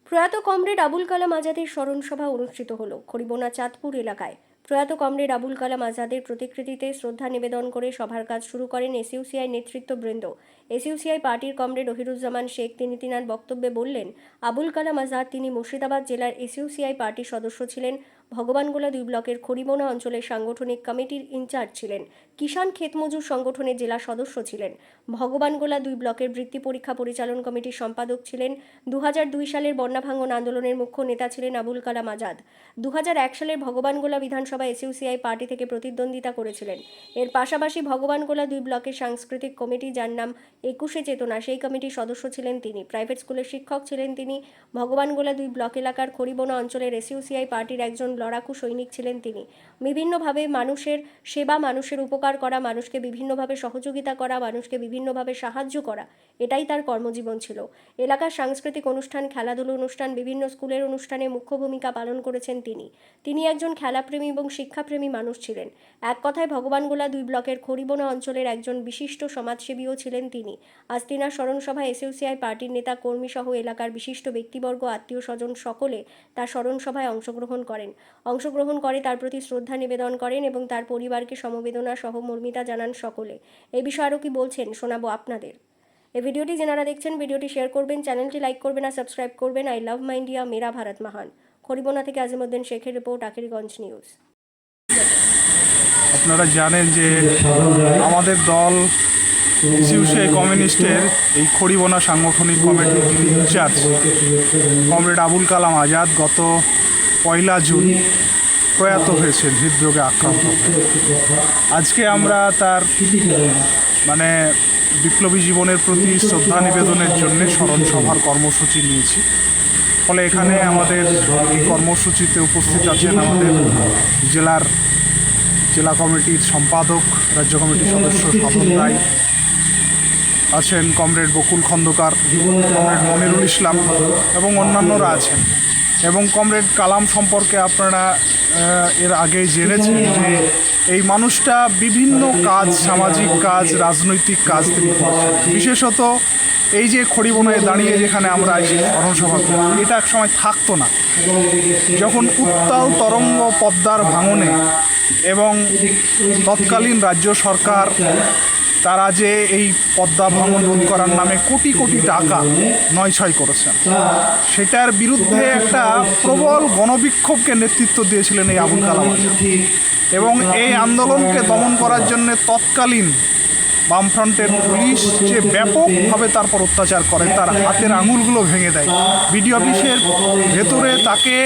প্রয়াত কমরেড আবুল কালাম আজাদের স্মরণ সভা অনুষ্ঠিত হলো খড়িবোনা চাঁদপুর এলাকায়। প্রয়াত কমরেড আবুল কালাম আজাদের প্রতিকৃতিতে শ্রদ্ধা নিবেদন করে সভার কাজ শুরু করেন এসইউসিআই নেতৃত্ববৃন্দ। এসইউসিআই পার্টির কমরেড ওহিরুজ্জামান শেখ তিনি তিনার বক্তব্যে বললেন, আবুল কালাম আজাদ তিনি মুর্শিদাবাদ জেলার এসইউসিআই পার্টির সদস্য ছিলেন, ভগবানগোলা 2 ব্লকের খড়িবোনা অঞ্চলের সাংগঠনিক কমিটির ইনচার্জ ছিলেন, কিষাণ ক্ষেতমজুর সংগঠনের জেলা সদস্য ছিলেন, ভগবানগোলা 2 ব্লকের বৃত্তি পরীক্ষা পরিচালন কমিটির সম্পাদক ছিলেন। 2002 সালের বন্যা ভাঙন আন্দোলনের মুখ্য নেতা ছিলেন আবুল কালাম আজাদ। 2001 সালের ভগবানগোলা বিধানসভা এসইউসিআই পার্টি থেকে প্রতিদ্বন্দ্বিতা করেছিলেন। এর পাশাপাশি ভগবানগোলা 2 ব্লকের সাংস্কৃতিক কমিটি, যার নাম 21 চেতনা, সেই কমিটির সদস্য ছিলেন তিনি। প্রাইভেট স্কুলের শিক্ষক ছিলেন তিনি। ভগবানগোলা 2 ব্লক এলাকার খড়িবোনা অঞ্চলের এসইউসিআই পার্টির একজন লড়াকু সৈনিক ছিলেন তিনি। বিভিন্নভাবে মানুষের সেবা, মানুষের উপকার করা, মানুষকে বিভিন্নভাবে সহযোগিতা করা, মানুষকে বিভিন্নভাবে সাহায্য করা, এটাই তার কর্মজীবন ছিল। এলাকার সাংস্কৃতিক অনুষ্ঠান, খেলাধুলো অনুষ্ঠান, বিভিন্ন স্কুলের অনুষ্ঠানে মুখ্য ভূমিকা পালন করেছেন তিনি। তিনি একজন খেলাপ্রেমী এবং শিক্ষাপ্রেমী মানুষ ছিলেন। এক কথায় ভগবানগোলা 2 ব্লকের খড়িবোনা অঞ্চলের একজন বিশিষ্ট সমাজসেবীও ছিলেন তিনি। আজ তিনার স্মরণ সভায় এসইউসিআই পার্টির নেতা কর্মী সহ এলাকার বিশিষ্ট ব্যক্তিবর্গ, আত্মীয় স্বজন সকলে তার স্মরণ সভায় অংশগ্রহণ করে তার প্রতি শ্রদ্ধা নিবেদন করেন এবং তার পরিবারকে সমবেদনা সহমর্মিতা জানান সকলে। এই বিষয়ে আরও কি বলছেন শোনাবো আপনাদের। এই ভিডিওটি যারা দেখছেন ভিডিওটি শেয়ার করবেন, চ্যানেলটি লাইক করবেন আর সাবস্ক্রাইব করবেন। আই লাভ মাই ইন্ডিয়া, মেরা ভারত মহান। খড়িবোনা থেকে আজিমউদ্দিন শেখের রিপোর্ট, আখেরিগঞ্জ নিউজ। আপনারা জানেন যে আমাদের দল এসইউসিআই কমিউনিস্টের এই খড়িবোনা সাংগঠনিক কমিটির যিনি ইনচার্জ কমরেড আবুল কালাম আজাদ গত 1 জুন প্রয়াত হয়েছেন হৃদরোগে আক্রান্ত হয়ে। আজকে আমরা তার বিপ্লবী জীবনের প্রতি শ্রদ্ধা নিবেদনের জন্য স্মরণ সভার কর্মসূচি নিয়েছি। ফলে এখানে আমাদের এই কর্মসূচিতে উপস্থিত আছেন আমাদের জেলা কমিটির সম্পাদক, রাজ্য কমিটির সদস্য সাধন রায়, আছেন কমরেড বকুল খন্দকার, কমরেড মনিরুল ইসলাম এবং অন্যান্যরা আছেন। এবং কমরেড কালাম সম্পর্কে আপনারা এর আগে জেনেছেন যে এই মানুষটা বিভিন্ন কাজ, সামাজিক কাজ, রাজনৈতিক কাজ তিনি করেছেন। বিশেষত এই যে খড়িবোনায় দাঁড়িয়ে যেখানে আমরা স্মরণ সভা করি, এটা এক সময় থাকতো না। যখন উত্তাল তরঙ্গ পদ্মার ভাঙনে এবং তৎকালীন রাজ্য সরকার তারা যে এই পদ্মা ভাঙন রোধ করার নামে কোটি কোটি টাকা নয়ছয় করেছেন, সেটার বিরুদ্ধে একটা প্রবল গণবিক্ষোভকে নেতৃত্ব দিয়েছিলেন এই আবুল কালাম আজাদ। এবং এই আন্দোলনকে দমন করার জন্য তৎকালীন বামফ্রন্টের পুলিশ যে ব্যাপকভাবে তারপর অত্যাচার করে, তার হাতের আঙুলগুলো ভেঙে দেয়, বিডি অফিসের ভেতরে তাকে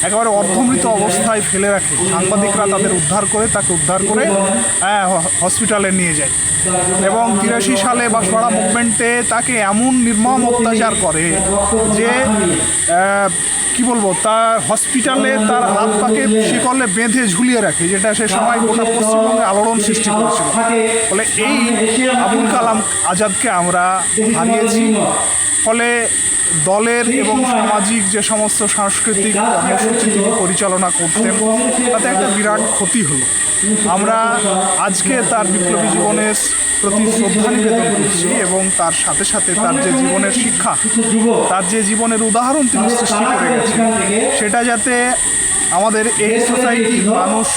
একেবারে অর্ধমৃত অবস্থায় ফেলে রাখে। সাংবাদিকরা তাকে উদ্ধার করে হসপিটালে নিয়ে যায়। এবং 83 সালে বাঁশপাড়া মুভমেন্টে তাকে এমন নির্মম অত্যাচার করে যে তার হসপিটালে তার হাত পাকে শিকলে বেঁধে ঝুলিয়ে রাখে, যেটা সে সময় গোটা পশ্চিমবঙ্গে আলোড়ন সৃষ্টি করেছিল। ফলে এই আবুল কালাম আজাদকে আমরা হারিয়েছি। ফলে দলের এবং সামাজিক যে সমস্ত সাংস্কৃতিক কর্মসূচি তিনি পরিচালনা করতেন, তাতে একটা বিরাট ক্ষতি হলো। আমরা আজকে তার বিপ্লবী জীবনের প্রতি শ্রদ্ধা নিবেদন করছি এবং তার সাথে সাথে তার যে জীবনের শিক্ষা, তার যে জীবনের উদাহরণ তিনি সৃষ্টি করে গেছেন, সেটা যাতে আমাদের এই সোসাইটির মানুষ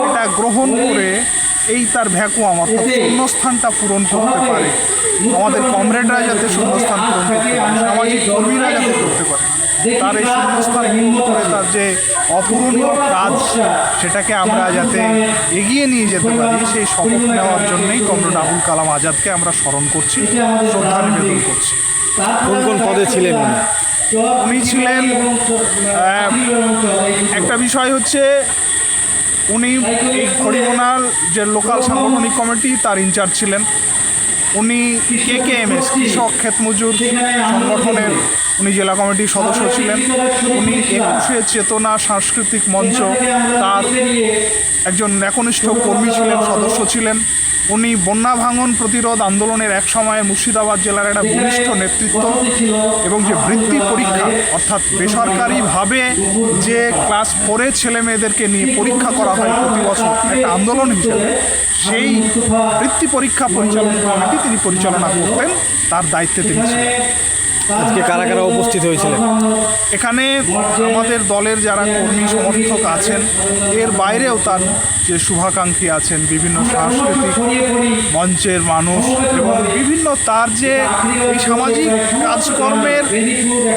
এটা গ্রহণ করে এই তার ভ্যাকুয়াম অর্থাৎ শূন্যস্থানটা পূরণ করতে পারে। আমাদের কমরেডরা যাতে শূন্যস্থান পূরণ করতে পারে, সামাজিক কর্মীরা যাতে করতে পারে, তার এই শূন্যস্থান পূরণ করে তার যে অপূরণীয় কাজ, সেটাকে আমরা যাতে এগিয়ে নিয়ে যেতে পারি, সেই শপথ নেওয়ার জন্যই কমরেড আবুল কালাম আজাদকে আমরা স্মরণ করছি, শ্রদ্ধা নিবেদন করছি। কোন কোন পদে ছিলেন উনি ছিলেন, একটা বিষয় হচ্ছে উনি এই খড়িবোনার যে লোকাল সাংগঠনিক কমিটি তার ইনচার্জ ছিলেন। উনি KKMS কৃষক ক্ষেতমজুর সংগঠনের উনি জেলা কমিটির সদস্য ছিলেন। উনি 21 চেতনা সাংস্কৃতিক মঞ্চ তার একজন একনিষ্ঠ কর্মী ছিলেন, সদস্য ছিলেন। উনি বন্যা ভাঙন প্রতিরোধ আন্দোলনের এক সময়ে মুর্শিদাবাদ জেলার একটা বরিষ্ঠ নেতৃত্ব এবং যে বৃত্তি পরীক্ষা অর্থাৎ বেসরকারিভাবে যে ক্লাস 4 ছেলে মেয়েদেরকে নিয়ে পরীক্ষা করা হয় প্রতি বছর একটা আন্দোলন হিসেবে, সেই বৃত্তি পরীক্ষা পরিচালনা কমিটি তিনি পরিচালনা করতেন, তার দায়িত্বে তিনি ছিলেন। আজকে কারা কারা উপস্থিত হয়েছিলেন? এখানে আমাদের দলের যারা কর্মী সমর্থক আছেন, এর বাইরেও তার যে শুভাকাঙ্ক্ষী আছেন, বিভিন্ন সাংস্কৃতিক মঞ্চের মানুষ এবং বিভিন্ন তার যে এই সামাজিক কাজকর্মের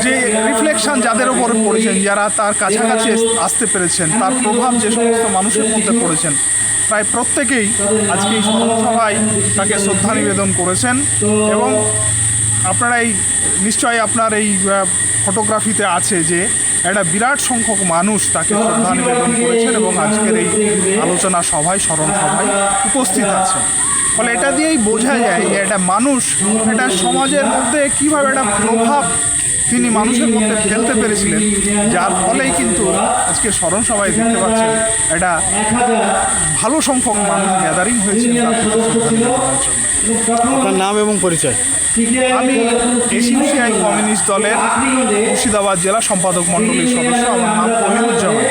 যে রিফ্লেকশন যাদের উপরে পড়েছেন, যারা তার কাছাকাছি আসতে পেরেছেন, তার প্রভাব যে সমস্ত মানুষের মধ্যে পড়েছেন, প্রায় প্রত্যেকেই আজকে এই স্মরণসভায় তাকে শ্রদ্ধা নিবেদন করেছেন। এবং আপনারা এই নিশ্চয়ই আপনার এই ফটোগ্রাফিতে আছে যে একটা বিরাট সংখ্যক মানুষ তাকে শ্রদ্ধা নিবেদন করেছেন এবং আজকের এই আলোচনা সভায়, স্মরণ সভায় উপস্থিত আছেন। ফলে এটা দিয়েই বোঝা যায় যে একটা মানুষ একটা সমাজের মধ্যে কীভাবে একটা প্রভাব তিনি মানুষের মধ্যে ফেলতে পেরেছিলেন, যার ফলেই কিন্তু আজকে স্মরণ সভায় দেখতে পাচ্ছেন একটা ভালো সংখ্যক মানুষ গ্যাদারিং হয়েছে তার প্রতি শ্রদ্ধা নিবেদনের জন্য। আপনার নাম এবং পরিচয়? আমি এসইউসিআই কমিউনিস্ট দলের মুর্শিদাবাদ জেলা সম্পাদক মণ্ডলীর সদস্য। আমার নাম কহিরুজ্জামান।